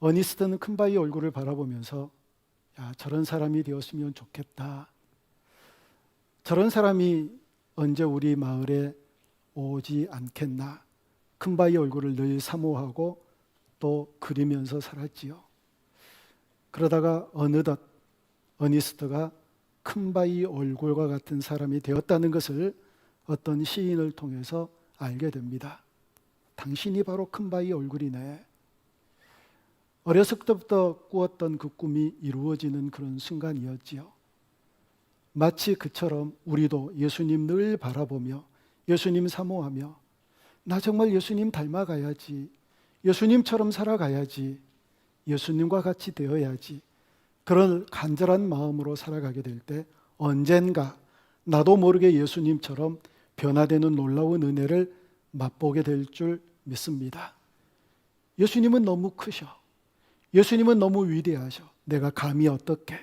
어니스트는 큰바의 얼굴을 바라보면서 야, 저런 사람이 되었으면 좋겠다. 저런 사람이 언제 우리 마을에 오지 않겠나. 큰바의 얼굴을 늘 사모하고 또 그리면서 살았지요. 그러다가 어느덧 어니스트가 큰바의 얼굴과 같은 사람이 되었다는 것을 어떤 시인을 통해서 알게 됩니다. 당신이 바로 큰바의 얼굴이네. 어렸을 때부터 꾸었던 그 꿈이 이루어지는 그런 순간이었지요. 마치 그처럼 우리도 예수님 늘 바라보며 예수님 사모하며 나 정말 예수님 닮아가야지, 예수님처럼 살아가야지, 예수님과 같이 되어야지, 그런 간절한 마음으로 살아가게 될 때 언젠가 나도 모르게 예수님처럼 변화되는 놀라운 은혜를 맛보게 될 줄 믿습니다. 예수님은 너무 크셔. 예수님은 너무 위대하셔. 내가 감히 어떻게,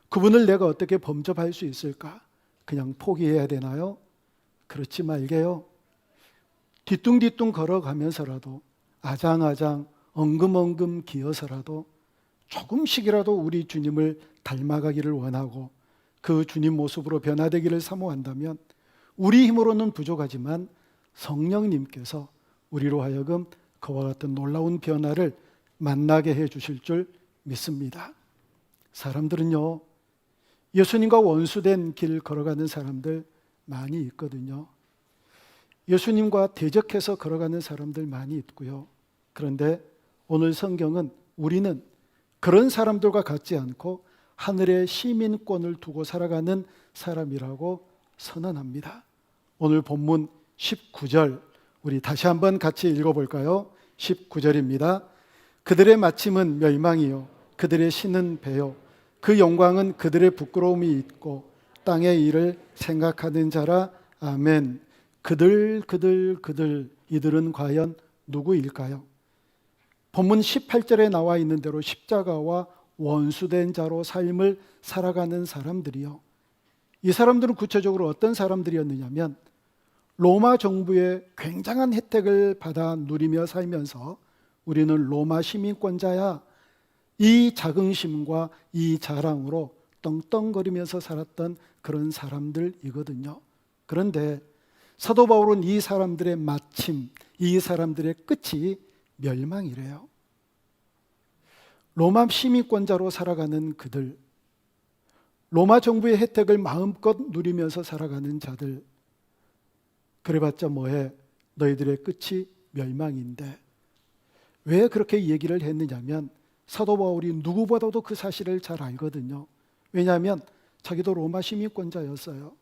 그분을 내가 어떻게 범접할 수 있을까? 그냥 포기해야 되나요? 그렇지 말게요. 뒤뚱뒤뚱 걸어가면서라도 아장아장 엉금엉금 기어서라도 조금씩이라도 우리 주님을 닮아가기를 원하고 그 주님 모습으로 변화되기를 사모한다면 우리 힘으로는 부족하지만 성령님께서 우리로 하여금 그와 같은 놀라운 변화를 만나게 해 주실 줄 믿습니다. 사람들은요, 예수님과 원수된 길 걸어가는 사람들 많이 있거든요. 예수님과 대적해서 걸어가는 사람들 많이 있고요. 그런데 오늘 성경은 우리는 그런 사람들과 같지 않고 하늘의 시민권을 두고 살아가는 사람이라고 선언합니다. 오늘 본문 19절 우리 다시 한번 같이 읽어볼까요? 19절입니다. 그들의 마침은 멸망이요 그들의 신은 배요 그 영광은 그들의 부끄러움이 있고 땅의 일을 생각하는 자라. 아멘. 그들 이들은 과연 누구일까요? 본문 18절에 나와 있는 대로 십자가와 원수된 자로 삶을 살아가는 사람들이요. 이 사람들은 구체적으로 어떤 사람들이었느냐면 로마 정부의 굉장한 혜택을 받아 누리며 살면서 우리는 로마 시민권자야, 이 자긍심과 이 자랑으로 떵떵거리면서 살았던 그런 사람들이거든요. 그런데 사도 바울은 이 사람들의 마침, 이 사람들의 끝이 멸망이래요. 로마 시민권자로 살아가는 그들, 로마 정부의 혜택을 마음껏 누리면서 살아가는 자들, 그래봤자 뭐해? 너희들의 끝이 멸망인데. 왜 그렇게 얘기를 했느냐면 사도 바울이 누구보다도 그 사실을 잘 알거든요. 왜냐하면 자기도 로마 시민권자였어요.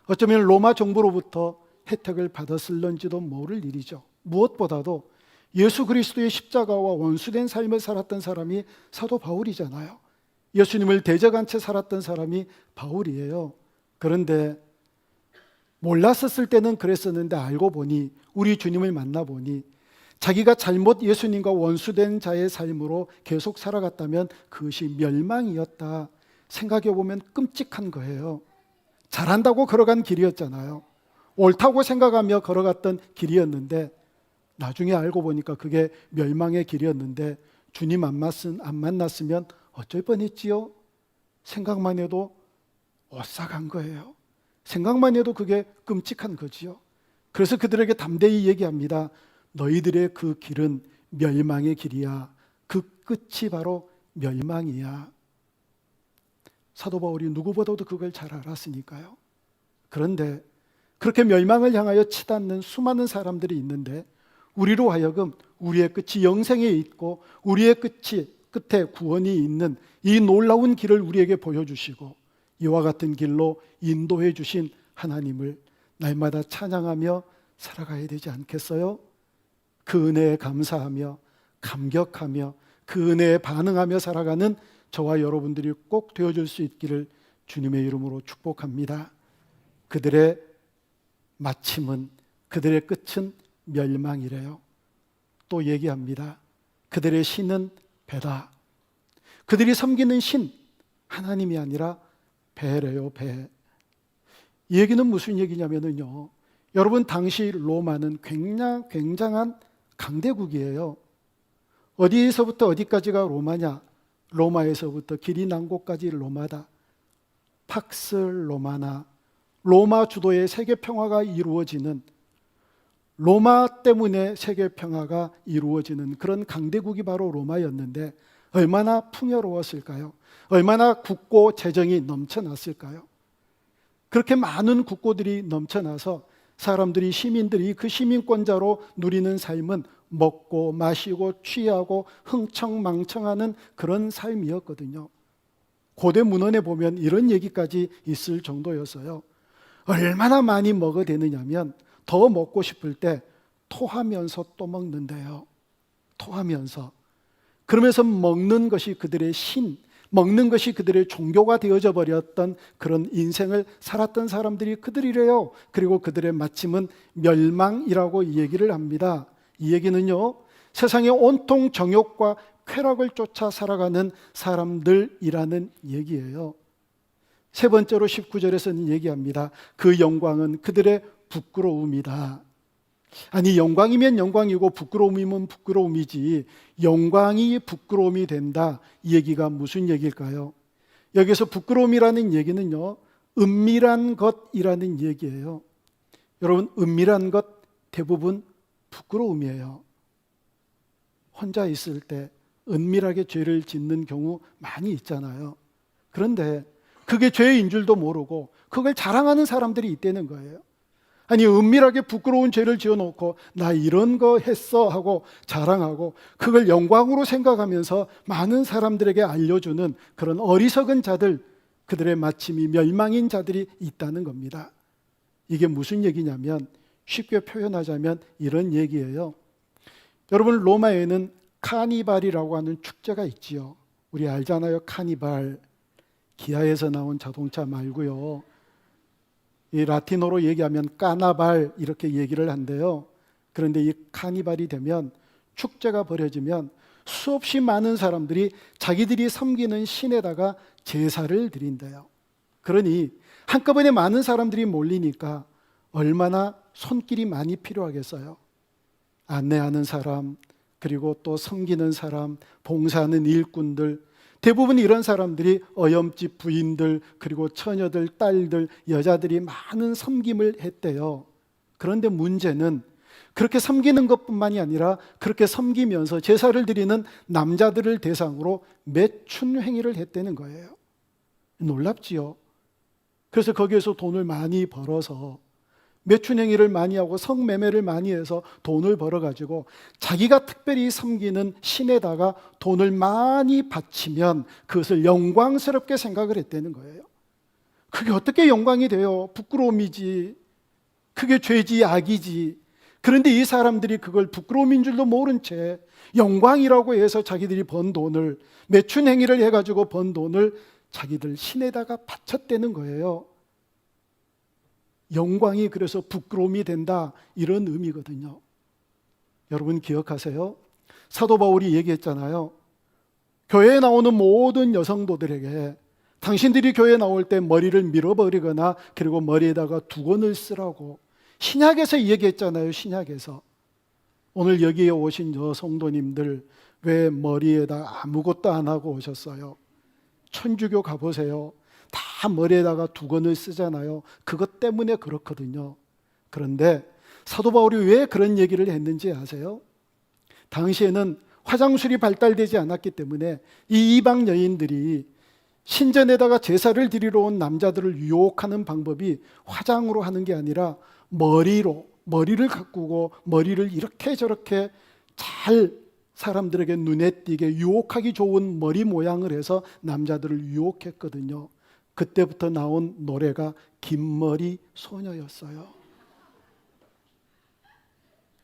어쩌면 로마 정부로부터 혜택을 받았을런지도 모를 일이죠. 무엇보다도 예수 그리스도의 십자가와 원수된 삶을 살았던 사람이 사도 바울이잖아요. 예수님을 대적한 채 살았던 사람이 바울이에요. 그런데 몰랐었을 때는 그랬었는데 알고 보니, 우리 주님을 만나보니 자기가 잘못 예수님과 원수된 자의 삶으로 계속 살아갔다면 그것이 멸망이었다. 생각해보면 끔찍한 거예요. 잘한다고 걸어간 길이었잖아요. 옳다고 생각하며 걸어갔던 길이었는데 나중에 알고 보니까 그게 멸망의 길이었는데 주님 안 만났으면 어쩔 뻔했지요? 생각만 해도 오싹한 거예요. 생각만 해도 그게 끔찍한 거지요. 그래서 그들에게 담대히 얘기합니다. 너희들의 그 길은 멸망의 길이야. 그 끝이 바로 멸망이야. 사도 바울이 누구보다도 그걸 잘 알았으니까요. 그런데 그렇게 멸망을 향하여 치닫는 수많은 사람들이 있는데 우리로 하여금 우리의 끝이 영생에 있고 우리의 끝에 구원이 있는 이 놀라운 길을 우리에게 보여주시고 이와 같은 길로 인도해 주신 하나님을 날마다 찬양하며 살아가야 되지 않겠어요? 그 은혜에 감사하며 감격하며 그 은혜에 반응하며 살아가는 저와 여러분들이 꼭 되어줄 수 있기를 주님의 이름으로 축복합니다. 그들의 마침은, 그들의 끝은 멸망이래요. 또 얘기합니다. 그들의 신은 배다. 그들이 섬기는 신, 하나님이 아니라 배래요, 배. 이 얘기는 무슨 얘기냐면요, 여러분 당시 로마는 굉장한 강대국이에요. 어디에서부터 어디까지가 로마냐? 로마에서부터 길이 난 곳까지 로마다. 팍스 로마나, 로마 주도의 세계 평화가 이루어지는, 로마 때문에 세계 평화가 이루어지는 그런 강대국이 바로 로마였는데 얼마나 풍요로웠을까요? 얼마나 국고 재정이 넘쳐났을까요? 그렇게 많은 국고들이 넘쳐나서 사람들이, 시민들이 그 시민권자로 누리는 삶은 먹고 마시고 취하고 흥청망청하는 그런 삶이었거든요. 고대 문헌에 보면 이런 얘기까지 있을 정도였어요. 얼마나 많이 먹어대느냐면 더 먹고 싶을 때 토하면서 또 먹는데요. 토하면서. 그러면서 먹는 것이 그들의 신, 먹는 것이 그들의 종교가 되어져 버렸던 그런 인생을 살았던 사람들이 그들이래요. 그리고 그들의 마침은 멸망이라고 얘기를 합니다. 이 얘기는요, 세상에 온통 정욕과 쾌락을 쫓아 살아가는 사람들이라는 얘기예요. 세 번째로 19절에서는 얘기합니다. 그 영광은 그들의 부끄러움이다. 아니, 영광이면 영광이고 부끄러움이면 부끄러움이지 영광이 부끄러움이 된다, 이 얘기가 무슨 얘기일까요? 여기서 부끄러움이라는 얘기는요, 은밀한 것이라는 얘기예요. 여러분, 은밀한 것 대부분 부끄러움이에요. 혼자 있을 때 은밀하게 죄를 짓는 경우 많이 있잖아요. 그런데 그게 죄인 줄도 모르고 그걸 자랑하는 사람들이 있다는 거예요. 아니, 은밀하게 부끄러운 죄를 지어놓고 나 이런 거 했어 하고 자랑하고 그걸 영광으로 생각하면서 많은 사람들에게 알려주는 그런 어리석은 자들, 그들의 마침이 멸망인 자들이 있다는 겁니다. 이게 무슨 얘기냐면, 쉽게 표현하자면 이런 얘기예요. 여러분, 로마에는 카니발이라고 하는 축제가 있지요. 우리 알잖아요. 카니발. 기아에서 나온 자동차 말고요. 이 라틴어로 얘기하면 까나발 이렇게 얘기를 한대요. 그런데 이 카니발이 되면, 축제가 벌어지면 수없이 많은 사람들이 자기들이 섬기는 신에다가 제사를 드린대요. 그러니 한꺼번에 많은 사람들이 몰리니까 얼마나 손길이 많이 필요하겠어요. 안내하는 사람, 그리고 또 섬기는 사람, 봉사하는 일꾼들, 대부분 이런 사람들이 어염집 부인들, 그리고 처녀들, 딸들, 여자들이 많은 섬김을 했대요. 그런데 문제는 그렇게 섬기는 것뿐만이 아니라 그렇게 섬기면서 제사를 드리는 남자들을 대상으로 매춘 행위를 했다는 거예요. 놀랍지요? 그래서 거기에서 돈을 많이 벌어서, 매춘 행위를 많이 하고 성매매를 많이 해서 돈을 벌어가지고 자기가 특별히 섬기는 신에다가 돈을 많이 바치면 그것을 영광스럽게 생각을 했다는 거예요. 그게 어떻게 영광이 돼요? 부끄러움이지. 그게 죄지, 악이지. 그런데 이 사람들이 그걸 부끄러움인 줄도 모른 채 영광이라고 해서 자기들이 번 돈을, 매춘 행위를 해가지고 번 돈을 자기들 신에다가 바쳤다는 거예요. 영광이 그래서 부끄러움이 된다, 이런 의미거든요. 여러분 기억하세요? 사도 바울이 얘기했잖아요. 교회에 나오는 모든 여성도들에게 당신들이 교회에 나올 때 머리를 밀어버리거나 그리고 머리에다가 두건을 쓰라고 신약에서 얘기했잖아요. 신약에서. 오늘 여기에 오신 여성도님들 왜 머리에다 아무것도 안 하고 오셨어요? 천주교 가보세요. 다 머리에다가 두건을 쓰잖아요. 그것 때문에 그렇거든요. 그런데 사도 바울이 왜 그런 얘기를 했는지 아세요? 당시에는 화장술이 발달되지 않았기 때문에 이 이방 여인들이 신전에다가 제사를 드리러 온 남자들을 유혹하는 방법이 화장으로 하는 게 아니라 머리를 가꾸고 머리를 이렇게 저렇게 잘 사람들에게 눈에 띄게 유혹하기 좋은 머리 모양을 해서 남자들을 유혹했거든요. 그때부터 나온 노래가 긴머리 소녀였어요.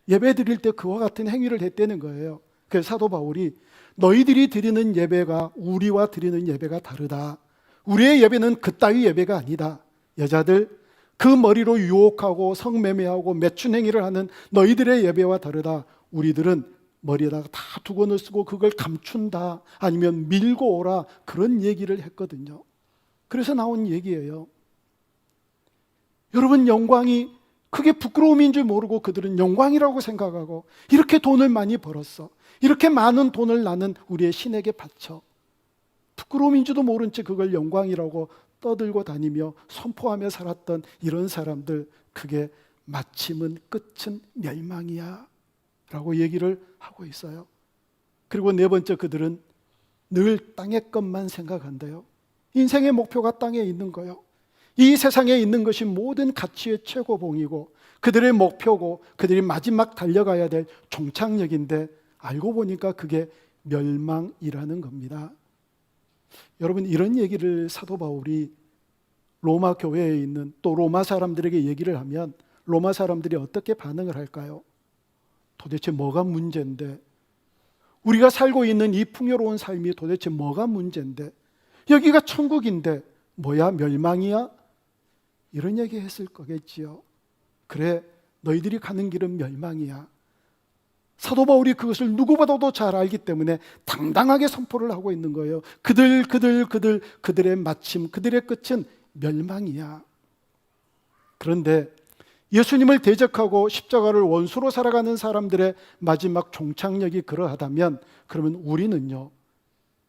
예배 드릴 때 그와 같은 행위를 했다는 거예요. 그래서 사도 바울이 너희들이 드리는 예배가 우리와 드리는 예배가 다르다. 우리의 예배는 그따위 예배가 아니다. 여자들, 그 머리로 유혹하고 성매매하고 매춘 행위를 하는 너희들의 예배와 다르다. 우리들은 머리에다가 다 두건을 쓰고 그걸 감춘다, 아니면 밀고 오라, 그런 얘기를 했거든요. 그래서 나온 얘기예요. 여러분, 영광이 그게 부끄러움인 줄 모르고 그들은 영광이라고 생각하고, 이렇게 돈을 많이 벌었어, 이렇게 많은 돈을 나는 우리의 신에게 바쳐, 부끄러움인지도 모른 채 그걸 영광이라고 떠들고 다니며 선포하며 살았던 이런 사람들, 그게 마침은 끝은 멸망이야 라고 얘기를 하고 있어요. 그리고 네 번째, 그들은 늘 땅의 것만 생각한대요. 인생의 목표가 땅에 있는 거예요. 이 세상에 있는 것이 모든 가치의 최고봉이고 그들의 목표고 그들이 마지막 달려가야 될 종착역인데, 알고 보니까 그게 멸망이라는 겁니다. 여러분, 이런 얘기를 사도 바울이 로마 교회에 있는 또 로마 사람들에게 얘기를 하면 로마 사람들이 어떻게 반응을 할까요? 도대체 뭐가 문제인데, 우리가 살고 있는 이 풍요로운 삶이 도대체 뭐가 문제인데, 여기가 천국인데 뭐야, 멸망이야? 이런 얘기 했을 거겠지요. 그래, 너희들이 가는 길은 멸망이야. 사도 바울이 그것을 누구보다도 잘 알기 때문에 당당하게 선포를 하고 있는 거예요. 그들의 마침, 그들의 끝은 멸망이야. 그런데 예수님을 대적하고 십자가를 원수로 살아가는 사람들의 마지막 종착역이 그러하다면, 그러면 우리는요,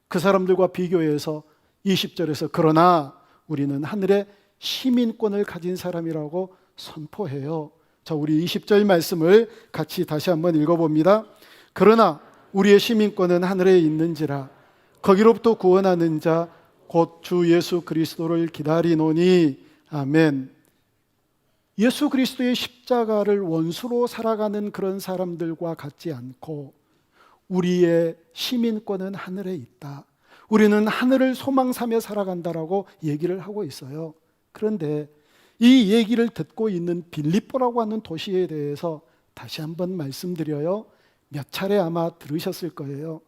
그 사람들과 비교해서 20절에서 그러나 우리는 하늘의 시민권을 가진 사람이라고 선포해요. 자, 우리 20절 말씀을 같이 다시 한번 읽어봅니다. 그러나 우리의 시민권은 하늘에 있는지라 거기로부터 구원하는 자 곧 주 예수 그리스도를 기다리노니. 아멘. 예수 그리스도의 십자가를 원수로 살아가는 그런 사람들과 같지 않고 우리의 시민권은 하늘에 있다. 우리는 하늘을 소망 삼아 살아간다라고 얘기를 하고 있어요. 그런데 이 얘기를 듣고 있는 빌립보라고 하는 도시에 대해서 다시 한번 말씀드려요. 몇 차례 아마 들으셨을 거예요.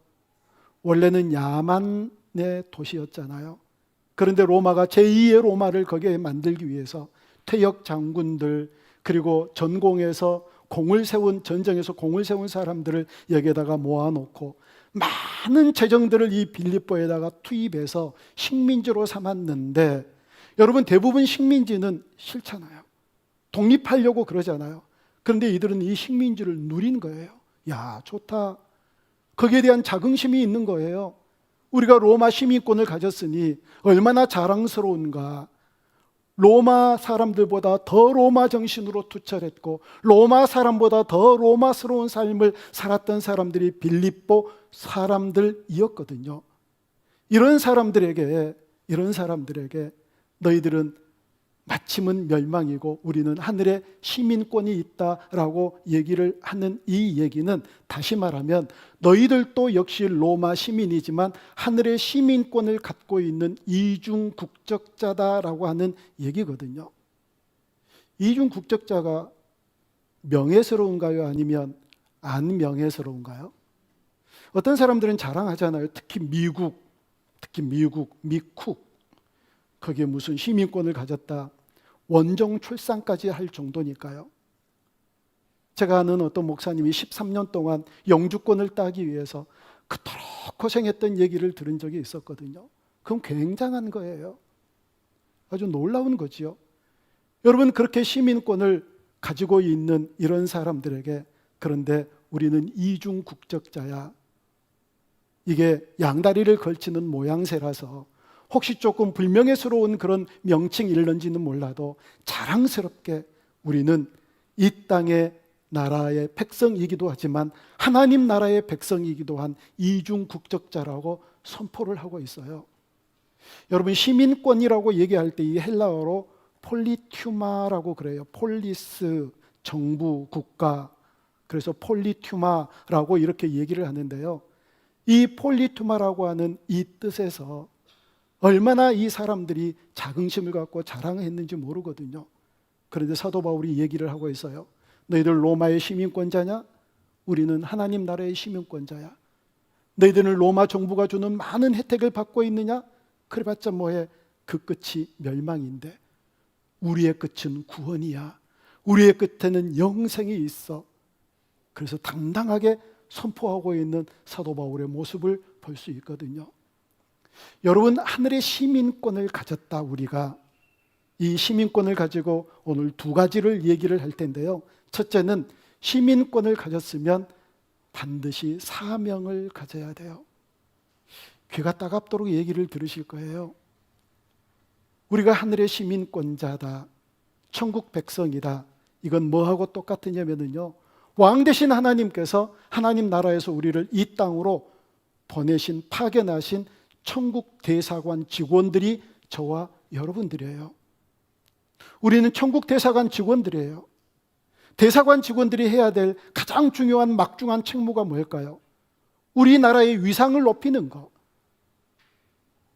원래는 야만의 도시였잖아요. 그런데 로마가 제2의 로마를 거기에 만들기 위해서 퇴역 장군들, 그리고 전공에서 전쟁에서 공을 세운 사람들을 여기에다가 모아놓고 많은 재정들을 이 빌립보에다가 투입해서 식민지로 삼았는데, 여러분, 대부분 식민지는 싫잖아요. 독립하려고 그러잖아요. 그런데 이들은 이 식민지를 누린 거예요. 야, 좋다. 거기에 대한 자긍심이 있는 거예요. 우리가 로마 시민권을 가졌으니 얼마나 자랑스러운가. 로마 사람들보다 더 로마 정신으로 투철했고 로마 사람보다 더 로마스러운 삶을 살았던 사람들이 빌립보 사람들이었거든요. 이런 사람들에게 너희들은 마침은 멸망이고 우리는 하늘의 시민권이 있다라고 얘기를 하는 이 얘기는, 다시 말하면 너희들도 역시 로마 시민이지만 하늘의 시민권을 갖고 있는 이중 국적자다라고 하는 얘기거든요. 이중 국적자가 명예스러운가요? 아니면 안 명예스러운가요? 어떤 사람들은 자랑하잖아요. 특히 미국, 미쿡, 거기에 무슨 시민권을 가졌다, 원정 출산까지 할 정도니까요. 제가 아는 어떤 목사님이 13년 동안 영주권을 따기 위해서 그토록 고생했던 얘기를 들은 적이 있었거든요. 그건 굉장한 거예요. 아주 놀라운 거지요. 여러분, 그렇게 시민권을 가지고 있는 이런 사람들에게, 그런데 우리는 이중 국적자야. 이게 양다리를 걸치는 모양새라서 혹시 조금 불명예스러운 그런 명칭일런지는 몰라도 자랑스럽게 우리는 이 땅의 나라의 백성이기도 하지만 하나님 나라의 백성이기도 한 이중 국적자라고 선포를 하고 있어요. 여러분, 시민권이라고 얘기할 때 이 헬라어로 폴리튜마라고 그래요. 폴리스, 정부, 국가. 그래서 폴리튜마라고 이렇게 얘기를 하는데요. 이 폴리투마라고 하는 이 뜻에서 얼마나 이 사람들이 자긍심을 갖고 자랑했는지 모르거든요. 그런데 사도 바울이 얘기를 하고 있어요. 너희들 로마의 시민권자냐? 우리는 하나님 나라의 시민권자야. 너희들은 로마 정부가 주는 많은 혜택을 받고 있느냐? 그래봤자 뭐해? 그 끝이 멸망인데 우리의 끝은 구원이야. 우리의 끝에는 영생이 있어. 그래서 당당하게 선포하고 있는 사도 바울의 모습을 볼 수 있거든요. 여러분, 하늘의 시민권을 가졌다 우리가. 이 시민권을 가지고 오늘 두 가지를 얘기를 할 텐데요. 첫째는 시민권을 가졌으면 반드시 사명을 가져야 돼요. 귀가 따갑도록 얘기를 들으실 거예요. 우리가 하늘의 시민권자다, 천국 백성이다. 이건 뭐하고 똑같으냐면요, 왕 되신 하나님께서 하나님 나라에서 우리를 이 땅으로 보내신, 파견하신 천국 대사관 직원들이 저와 여러분들이에요. 우리는 천국 대사관 직원들이에요. 대사관 직원들이 해야 될 가장 중요한 막중한 책무가 뭘까요? 우리나라의 위상을 높이는 것,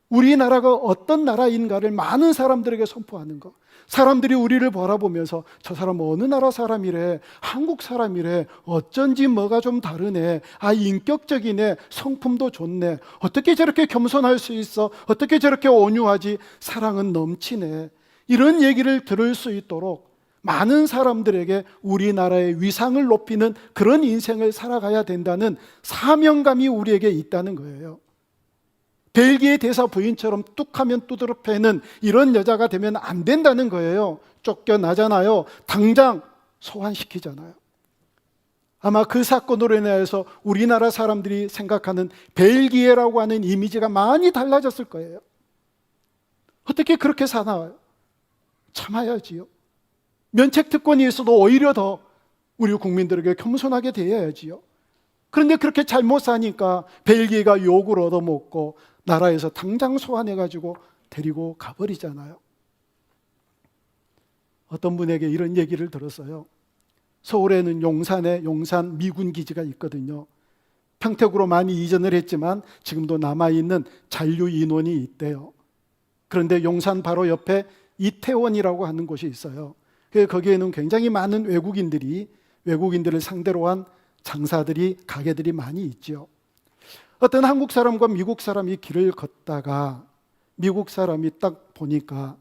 우리나라가 어떤 나라인가를 많은 사람들에게 선포하는 것. 사람들이 우리를 바라보면서 저 사람 어느 나라 사람이래, 한국 사람이래, 어쩐지 뭐가 좀 다르네, 아 인격적이네, 성품도 좋네, 어떻게 저렇게 겸손할 수 있어, 어떻게 저렇게 온유하지, 사랑은 넘치네, 이런 얘기를 들을 수 있도록 많은 사람들에게 우리나라의 위상을 높이는 그런 인생을 살아가야 된다는 사명감이 우리에게 있다는 거예요. 벨기에 대사 부인처럼 뚝하면 두드러 패는 이런 여자가 되면 안 된다는 거예요. 쫓겨나잖아요. 당장 소환시키잖아요. 아마 그 사건으로 인해서 우리나라 사람들이 생각하는 벨기에라고 하는 이미지가 많이 달라졌을 거예요. 어떻게 그렇게 사나요? 참아야지요. 면책 특권이 있어도 오히려 더 우리 국민들에게 겸손하게 대해야지요. 그런데 그렇게 잘못 사니까 벨기에가 욕을 얻어먹고 나라에서 당장 소환해가지고 데리고 가버리잖아요. 어떤 분에게 이런 얘기를 들었어요. 서울에는 용산에 용산 미군 기지가 있거든요. 평택으로 많이 이전을 했지만 지금도 남아있는 잔류 인원이 있대요. 그런데 용산 바로 옆에 이태원이라고 하는 곳이 있어요. 거기에는 굉장히 많은 외국인들을 상대로 한 장사들이, 가게들이 많이 있죠. 어떤 한국 사람과 미국 사람이 길을 걷다가 미국 사람이 딱 보니까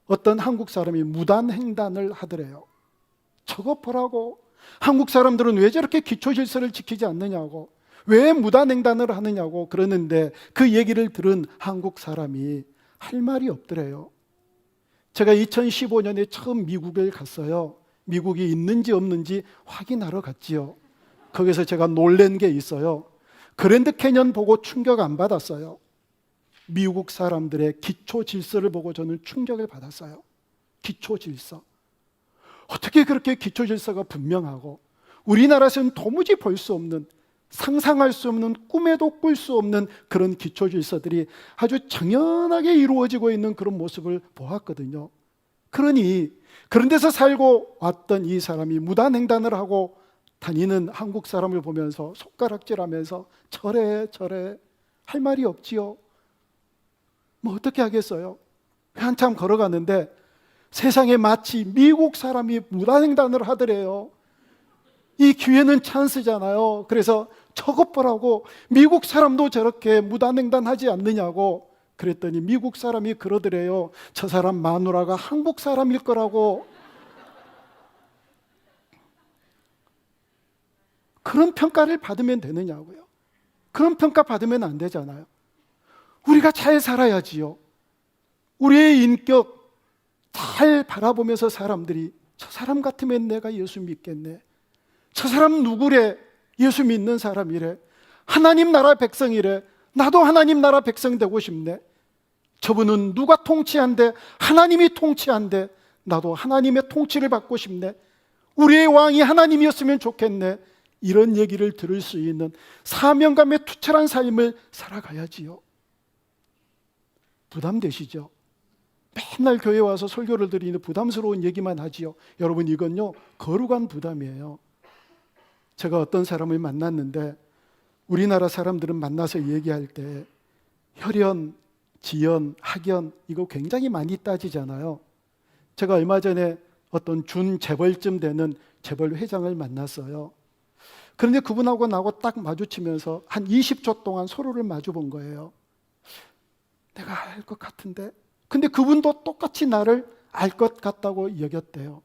어떤 한국 사람이 무단횡단을 하더래요. 저거 보라고, 한국 사람들은 왜 저렇게 기초 질서를 지키지 않느냐고, 왜 무단횡단을 하느냐고 그러는데 그 얘기를 들은 한국 사람이 할 말이 없더래요. 제가 2015년에 처음 미국을 갔어요. 미국이 있는지 없는지 확인하러 갔지요. 거기서 제가 놀란 게 있어요. 그랜드 캐년 보고 충격 안 받았어요. 미국 사람들의 기초 질서를 보고 저는 충격을 받았어요. 기초 질서. 어떻게 그렇게 기초 질서가 분명하고 우리나라에서는 도무지 볼 수 없는, 상상할 수 없는, 꿈에도 꿀 수 없는 그런 기초 질서들이 아주 정연하게 이루어지고 있는 그런 모습을 보았거든요. 그러니 그런 데서 살고 왔던 이 사람이 무단횡단을 하고 다니는 한국 사람을 보면서 손가락질하면서 저래 할 말이 없지요. 뭐 어떻게 하겠어요? 한참 걸어가는데 세상에 마치 미국 사람이 무단횡단을 하더래요. 이 기회는 찬스잖아요. 그래서 저것 보라고, 미국 사람도 저렇게 무단횡단하지 않느냐고 그랬더니 미국 사람이 그러더래요. 저 사람 마누라가 한국 사람일 거라고. 그런 평가를 받으면 되느냐고요. 그런 평가 받으면 안 되잖아요. 우리가 잘 살아야지요. 우리의 인격 잘 바라보면서 사람들이 저 사람 같으면 내가 예수 믿겠네, 저 사람 누구래, 예수 믿는 사람이래, 하나님 나라 백성이래, 나도 하나님 나라 백성 되고 싶네, 저분은 누가 통치한데 하나님이 통치한데 나도 하나님의 통치를 받고 싶네, 우리의 왕이 하나님이었으면 좋겠네, 이런 얘기를 들을 수 있는 사명감에 투철한 삶을 살아가야지요. 부담되시죠? 맨날 교회 와서 설교를 드리는 부담스러운 얘기만 하지요. 여러분, 이건요 거룩한 부담이에요. 제가 어떤 사람을 만났는데 우리나라 사람들은 만나서 얘기할 때 혈연, 지연, 학연 이거 굉장히 많이 따지잖아요. 제가 얼마 전에 어떤 준 재벌쯤 되는 재벌 회장을 만났어요. 그런데 그분하고 나하고 딱 마주치면서 한 20초 동안 서로를 마주 본 거예요. 내가 알 것 같은데, 근데 그분도 똑같이 나를 알 것 같다고 여겼대요.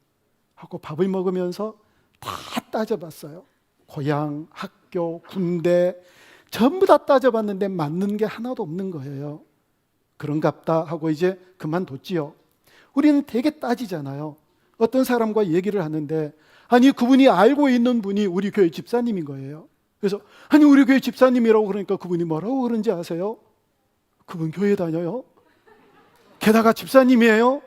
하고 밥을 먹으면서 다 따져봤어요. 고향, 학교, 군대 전부 다 따져봤는데 맞는 게 하나도 없는 거예요. 그런갑다 하고 이제 그만뒀지요. 우리는 되게 따지잖아요. 어떤 사람과 얘기를 하는데 아니 그분이 알고 있는 분이 우리 교회 집사님인 거예요. 그래서 아니 우리 교회 집사님이라고 그러니까 그분이 뭐라고 그런지 아세요? 그분 교회 다녀요? 게다가 집사님이에요?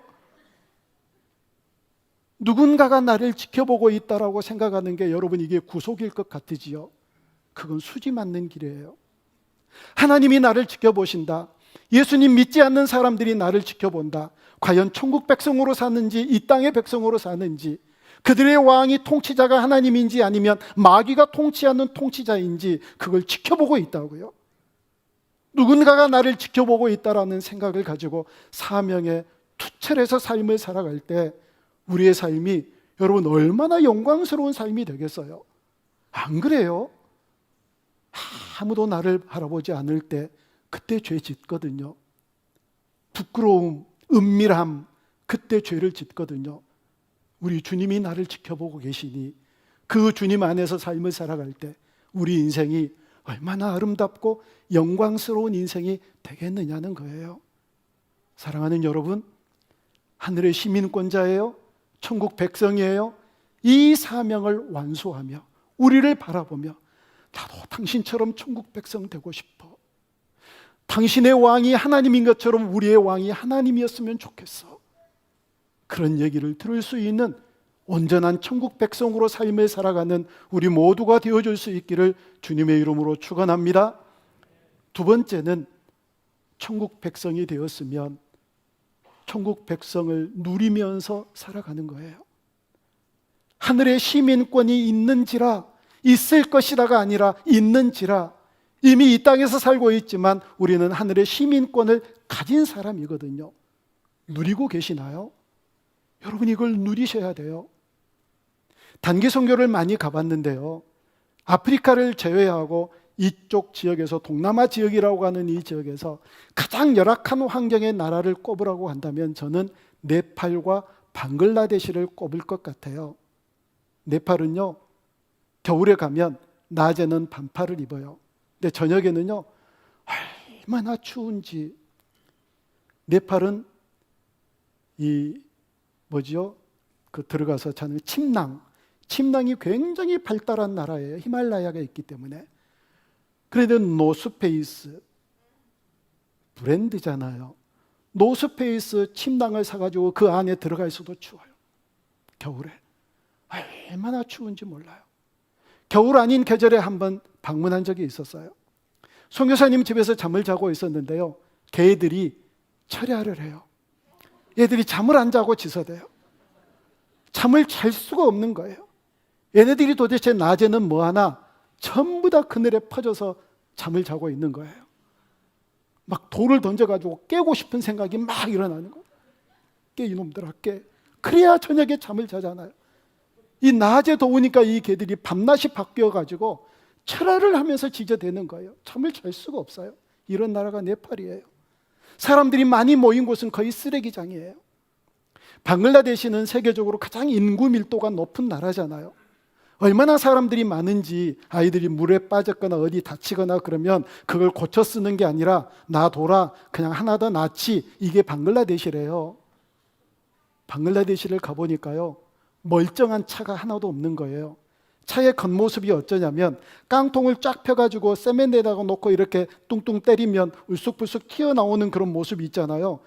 누군가가 나를 지켜보고 있다라고 생각하는 게 여러분 이게 구속일 것 같으지요? 그건 수지 맞는 길이에요. 하나님이 나를 지켜보신다. 예수님 믿지 않는 사람들이 나를 지켜본다. 과연 천국 백성으로 사는지 이 땅의 백성으로 사는지, 그들의 왕이 통치자가 하나님인지 아니면 마귀가 통치하는 통치자인지 그걸 지켜보고 있다고요. 누군가가 나를 지켜보고 있다라는 생각을 가지고 사명에 투철해서 삶을 살아갈 때 우리의 삶이 여러분 얼마나 영광스러운 삶이 되겠어요? 안 그래요? 아무도 나를 바라보지 않을 때 그때 죄 짓거든요. 부끄러움, 은밀함, 그때 죄를 짓거든요. 우리 주님이 나를 지켜보고 계시니 그 주님 안에서 삶을 살아갈 때 우리 인생이 얼마나 아름답고 영광스러운 인생이 되겠느냐는 거예요. 사랑하는 여러분, 하늘의 시민권자예요. 천국 백성이에요. 이 사명을 완수하며 우리를 바라보며 나도 당신처럼 천국 백성 되고 싶어. 당신의 왕이 하나님인 것처럼 우리의 왕이 하나님이었으면 좋겠어. 그런 얘기를 들을 수 있는 온전한 천국 백성으로 삶을 살아가는 우리 모두가 되어줄 수 있기를 주님의 이름으로 축원합니다. 두 번째는 천국 백성이 되었으면 천국 백성을 누리면서 살아가는 거예요. 하늘의 시민권이 있는지라, 있을 것이라가 아니라 있는지라. 이미 이 땅에서 살고 있지만 우리는 하늘의 시민권을 가진 사람이거든요. 누리고 계시나요? 여러분 이걸 누리셔야 돼요. 단기 선교를 많이 가봤는데요, 아프리카를 제외하고 이쪽 지역에서 동남아 지역이라고 하는 이 지역에서 가장 열악한 환경의 나라를 꼽으라고 한다면 저는 네팔과 방글라데시를 꼽을 것 같아요. 네팔은요, 겨울에 가면 낮에는 반팔을 입어요. 근데 저녁에는요 얼마나 추운지. 네팔은 들어가서 자는 침낭이 굉장히 발달한 나라예요. 히말라야가 있기 때문에. 그런데 노스페이스 브랜드잖아요. 노스페이스 침낭을 사가지고 그 안에 들어가 있어도 추워요. 겨울에 얼마나 추운지 몰라요. 겨울 아닌 계절에 한번 방문한 적이 있었어요. 선교사님 집에서 잠을 자고 있었는데요, 개들이 철야를 해요. 얘들이 잠을 안 자고 지서대요. 잠을 잘 수가 없는 거예요. 얘네들이 도대체 낮에는 뭐하나 전부 다 그늘에 퍼져서 잠을 자고 있는 거예요. 막 돌을 던져가지고 깨고 싶은 생각이 막 일어나는 거예요. 깨 이놈들아 깨. 그래야 저녁에 잠을 자잖아요. 이 낮에 더우니까 이 개들이 밤낮이 바뀌어가지고 철야를 하면서 지저대는 거예요. 잠을 잘 수가 없어요. 이런 나라가 네팔이에요. 사람들이 많이 모인 곳은 거의 쓰레기장이에요. 방글라데시는 세계적으로 가장 인구 밀도가 높은 나라잖아요. 얼마나 사람들이 많은지 아이들이 물에 빠졌거나 어디 다치거나 그러면 그걸 고쳐 쓰는 게 아니라 놔둬라, 그냥 하나 더 낳지. 이게 방글라데시래요. 방글라데시를 가보니까요, 멀쩡한 차가 하나도 없는 거예요. 차의 겉모습이 어쩌냐면 깡통을 쫙 펴가지고 세면대에다가 놓고 이렇게 뚱뚱 때리면 울쑥불쑥 튀어나오는 그런 모습이 있잖아요.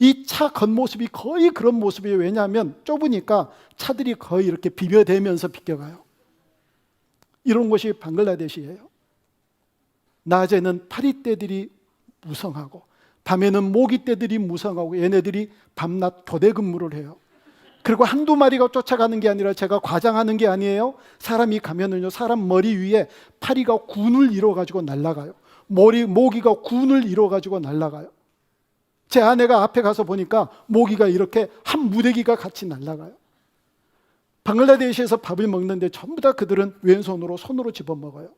이 차 겉모습이 거의 그런 모습이에요. 왜냐하면 좁으니까 차들이 거의 이렇게 비벼대면서 비껴가요. 이런 곳이 방글라데시예요. 낮에는 파리떼들이 무성하고 밤에는 모기떼들이 무성하고 얘네들이 밤낮 교대 근무를 해요. 그리고 한두 마리가 쫓아가는 게 아니라 제가 과장하는 게 아니에요. 사람이 가면은요, 사람 머리 위에 파리가 군을 이뤄가지고 날아가요. 모기가 군을 이뤄가지고 날아가요. 제 아내가 앞에 가서 보니까 모기가 이렇게 한 무대기가 같이 날아가요. 방글라데시에서 밥을 먹는데 전부 다 그들은 왼손으로 손으로 집어먹어요.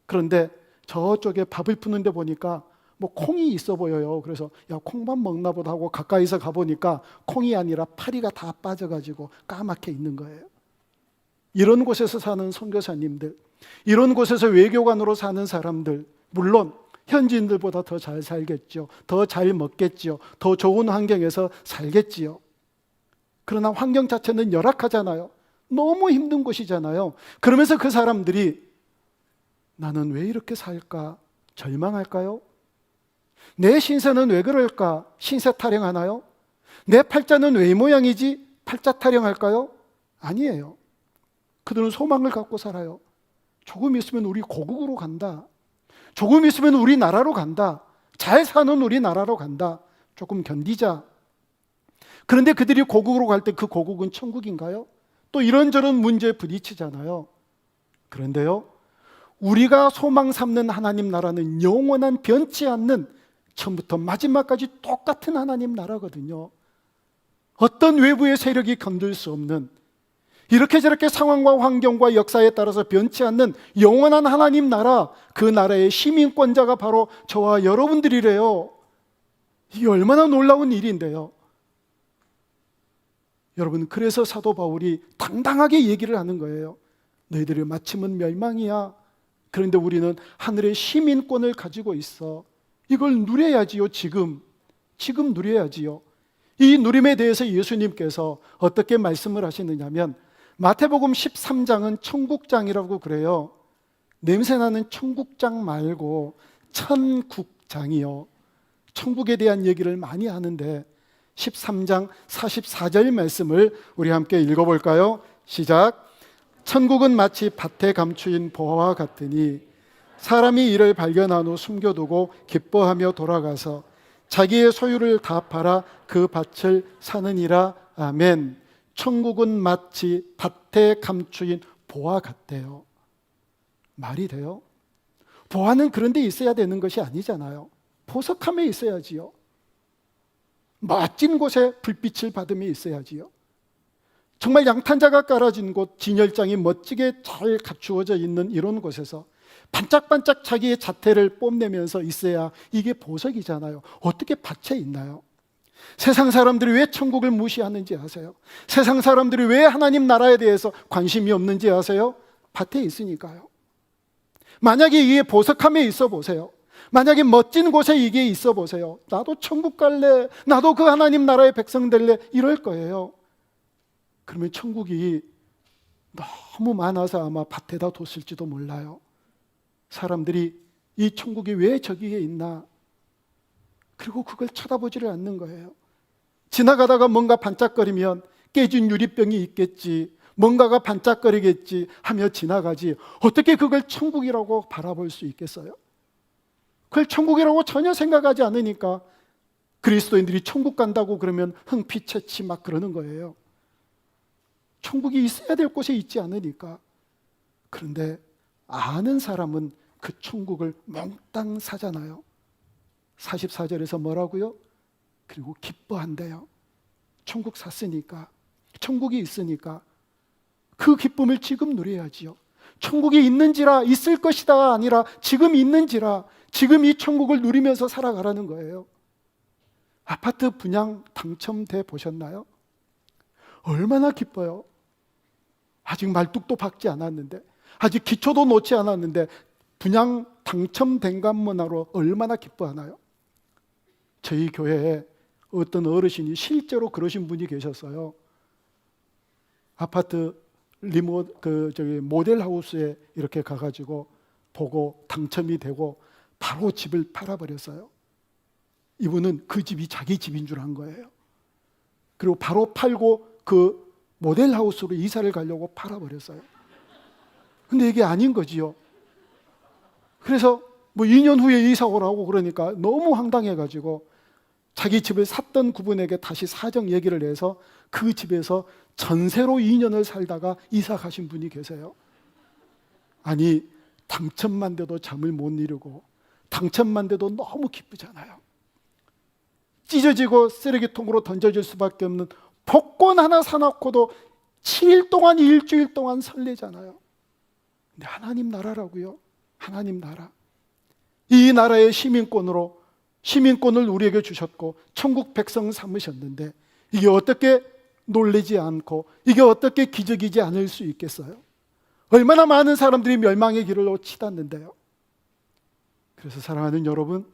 그런데 저쪽에 밥을 푸는데 보니까 뭐 콩이 있어 보여요. 그래서 야, 콩밥 먹나 보다 하고 가까이서 가보니까 콩이 아니라 파리가 다 빠져가지고 까맣게 있는 거예요. 이런 곳에서 사는 선교사님들, 이런 곳에서 외교관으로 사는 사람들, 물론 현지인들보다 더 잘 살겠죠. 더 잘 먹겠죠. 더 좋은 환경에서 살겠지요. 그러나 환경 자체는 열악하잖아요. 너무 힘든 곳이잖아요. 그러면서 그 사람들이 나는 왜 이렇게 살까? 절망할까요? 내 신세는 왜 그럴까? 신세 타령하나요? 내 팔자는 왜 이 모양이지? 팔자 타령할까요? 아니에요. 그들은 소망을 갖고 살아요. 조금 있으면 우리 고국으로 간다. 조금 있으면 우리나라로 간다. 잘 사는 우리나라로 간다. 조금 견디자. 그런데 그들이 고국으로 갈 때 그 고국은 천국인가요? 또 이런저런 문제에 부딪히잖아요. 그런데요, 우리가 소망 삼는 하나님 나라는 영원한 변치 않는 처음부터 마지막까지 똑같은 하나님 나라거든요. 어떤 외부의 세력이 건들 수 없는, 이렇게 저렇게 상황과 환경과 역사에 따라서 변치 않는 영원한 하나님 나라, 그 나라의 시민권자가 바로 저와 여러분들이래요. 이게 얼마나 놀라운 일인데요. 여러분, 그래서 사도 바울이 당당하게 얘기를 하는 거예요. 너희들의 마침은 멸망이야. 그런데 우리는 하늘의 시민권을 가지고 있어. 이걸 누려야지요. 지금 누려야지요. 이 누림에 대해서 예수님께서 어떻게 말씀을 하시느냐면, 마태복음 13장은 천국장이라고 그래요. 냄새나는 천국장 말고 천국장이요. 천국에 대한 얘기를 많이 하는데 13장 44절 말씀을 우리 함께 읽어볼까요? 시작. 천국은 마치 밭에 감추인 보화와 같으니 사람이 이를 발견한 후 숨겨두고 기뻐하며 돌아가서 자기의 소유를 다 팔아 그 밭을 사느니라. 아멘. 천국은 마치 밭에 감추인 보화 같대요. 말이 돼요? 보화는 그런 데 있어야 되는 것이 아니잖아요. 보석함에 있어야지요. 멋진 곳에 불빛을 받음에 있어야지요. 정말 양탄자가 깔아진 곳, 진열장이 멋지게 잘 갖추어져 있는 이런 곳에서 반짝반짝 자기의 자태를 뽐내면서 있어야 이게 보석이잖아요. 어떻게 밭에 있나요? 세상 사람들이 왜 천국을 무시하는지 아세요? 세상 사람들이 왜 하나님 나라에 대해서 관심이 없는지 아세요? 밭에 있으니까요. 만약에 이게 보석함에 있어 보세요. 만약에 멋진 곳에 이게 있어 보세요. 나도 천국 갈래, 나도 그 하나님 나라의 백성 될래, 이럴 거예요. 그러면 천국이 너무 많아서 아마 밭에다 뒀을지도 몰라요. 사람들이 이 천국이 왜 저기에 있나, 그리고 그걸 쳐다보지를 않는 거예요. 지나가다가 뭔가 반짝거리면 깨진 유리병이 있겠지, 뭔가가 반짝거리겠지 하며 지나가지, 어떻게 그걸 천국이라고 바라볼 수 있겠어요? 그걸 천국이라고 전혀 생각하지 않으니까 그리스도인들이 천국 간다고 그러면 흥피채치 막 그러는 거예요. 천국이 있어야 될 곳에 있지 않으니까. 그런데 아는 사람은 그 천국을 몽땅 사잖아요. 44절에서 뭐라고요? 그리고 기뻐한대요. 천국 샀으니까, 천국이 있으니까 그 기쁨을 지금 누려야지요. 천국이 있는지라, 있을 것이다 아니라 지금 있는지라, 지금 이 천국을 누리면서 살아가라는 거예요. 아파트 분양 당첨돼 보셨나요? 얼마나 기뻐요. 아직 말뚝도 박지 않았는데, 아직 기초도 놓지 않았는데 분양 당첨된 것만 하러 얼마나 기뻐하나요? 저희 교회에 어떤 어르신이 실제로 그러신 분이 계셨어요. 아파트 모델하우스에 이렇게 가가지고 보고 당첨이 되고 바로 집을 팔아버렸어요. 이분은 그 집이 자기 집인 줄 안 거예요. 그리고 바로 팔고 그 모델하우스로 이사를 가려고 팔아버렸어요. 근데 이게 아닌 거지요. 그래서 2년 후에 이사 오라고 그러니까 너무 황당해가지고 자기 집을 샀던 그분에게 다시 사정 얘기를 해서 그 집에서 전세로 2년을 살다가 이사 가신 분이 계세요. 아니, 당첨만 돼도 잠을 못 이루고 당첨만 돼도 너무 기쁘잖아요. 찢어지고 쓰레기통으로 던져질 수밖에 없는 복권 하나 사놓고도 7일 동안, 일주일 동안 설레잖아요. 근데 하나님 나라라고요. 하나님 나라. 이 나라의 시민권을 우리에게 주셨고 천국 백성 삼으셨는데, 이게 어떻게 놀라지 않고, 이게 어떻게 기적이지 않을 수 있겠어요? 얼마나 많은 사람들이 멸망의 길로 치닫는데요. 그래서 사랑하는 여러분,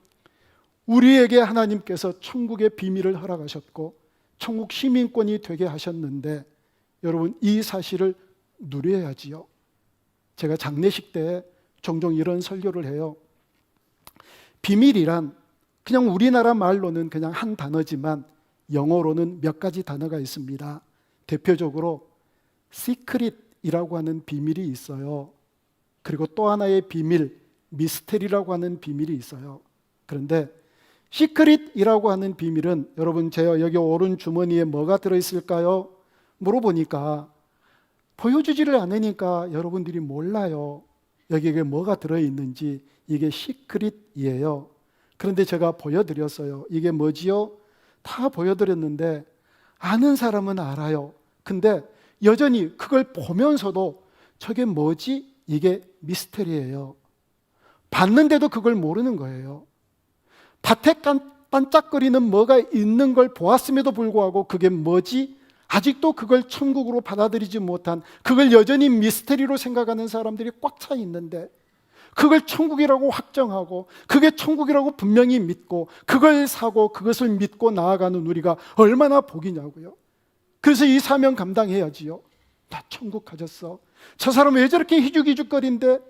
우리에게 하나님께서 천국의 비밀을 허락하셨고 천국 시민권이 되게 하셨는데 여러분 이 사실을 누려야지요. 제가 장례식 때 종종 이런 설교를 해요. 비밀이란 그냥 우리나라 말로는 그냥 한 단어지만 영어로는 몇 가지 단어가 있습니다. 대표적으로 시크릿이라고 하는 비밀이 있어요. 그리고 또 하나의 비밀, 미스테리라고 하는 비밀이 있어요. 그런데 시크릿이라고 하는 비밀은 여러분 제가 여기 오른 주머니에 뭐가 들어있을까요? 물어보니까 보여주지를 않으니까 여러분들이 몰라요. 여기에 뭐가 들어있는지. 이게 시크릿이에요. 그런데 제가 보여드렸어요. 이게 뭐지요? 다 보여드렸는데 아는 사람은 알아요. 근데 여전히 그걸 보면서도 저게 뭐지? 이게 미스터리예요. 봤는데도 그걸 모르는 거예요. 밭에 반짝거리는 뭐가 있는 걸 보았음에도 불구하고 그게 뭐지? 아직도 그걸 천국으로 받아들이지 못한, 그걸 여전히 미스터리로 생각하는 사람들이 꽉 차 있는데 그걸 천국이라고 확정하고 그게 천국이라고 분명히 믿고 그걸 사고 그것을 믿고 나아가는 우리가 얼마나 복이냐고요. 그래서 이 사명 감당해야지요. 나 천국 가졌어. 저 사람 왜 저렇게 희죽희죽거린데?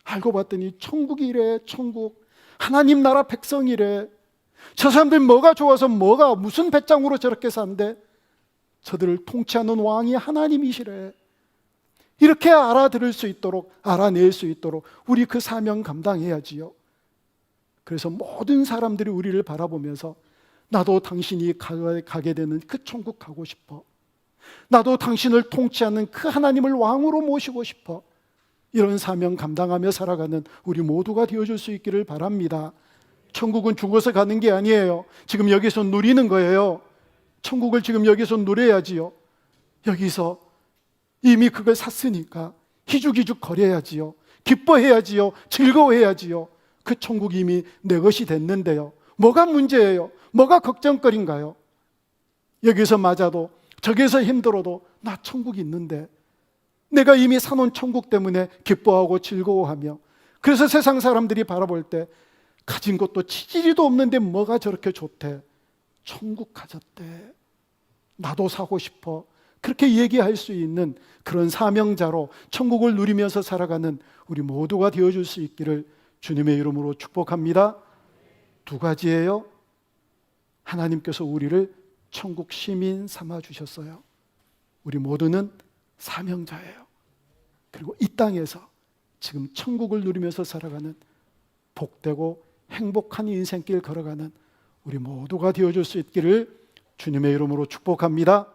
알고 봤더니 천국이래. 천국, 하나님 나라 백성이래. 저 사람들 뭐가 좋아서 뭐가 무슨 배짱으로 저렇게 산대? 저들을 통치하는 왕이 하나님이시래. 이렇게 알아들을 수 있도록, 알아낼 수 있도록 우리 그 사명 감당해야지요. 그래서 모든 사람들이 우리를 바라보면서 나도 당신이 가게 되는 그 천국 가고 싶어. 나도 당신을 통치하는 그 하나님을 왕으로 모시고 싶어. 이런 사명 감당하며 살아가는 우리 모두가 되어줄 수 있기를 바랍니다. 천국은 죽어서 가는 게 아니에요. 지금 여기서 누리는 거예요. 천국을 지금 여기서 누려야지요. 여기서 이미 그걸 샀으니까 희죽희죽 거려야지요. 기뻐해야지요. 즐거워해야지요. 그 천국이 이미 내 것이 됐는데요. 뭐가 문제예요? 뭐가 걱정거리인가요? 여기서 맞아도 저기서 힘들어도 나 천국이 있는데, 내가 이미 사놓은 천국 때문에 기뻐하고 즐거워하며, 그래서 세상 사람들이 바라볼 때 가진 것도 치질이도 없는데 뭐가 저렇게 좋대? 천국 가졌대. 나도 사고 싶어. 그렇게 얘기할 수 있는 그런 사명자로 천국을 누리면서 살아가는 우리 모두가 되어줄 수 있기를 주님의 이름으로 축복합니다. 두 가지예요. 하나님께서 우리를 천국 시민 삼아 주셨어요. 우리 모두는 사명자예요. 그리고 이 땅에서 지금 천국을 누리면서 살아가는 복되고 행복한 인생길 걸어가는 우리 모두가 되어줄 수 있기를 주님의 이름으로 축복합니다.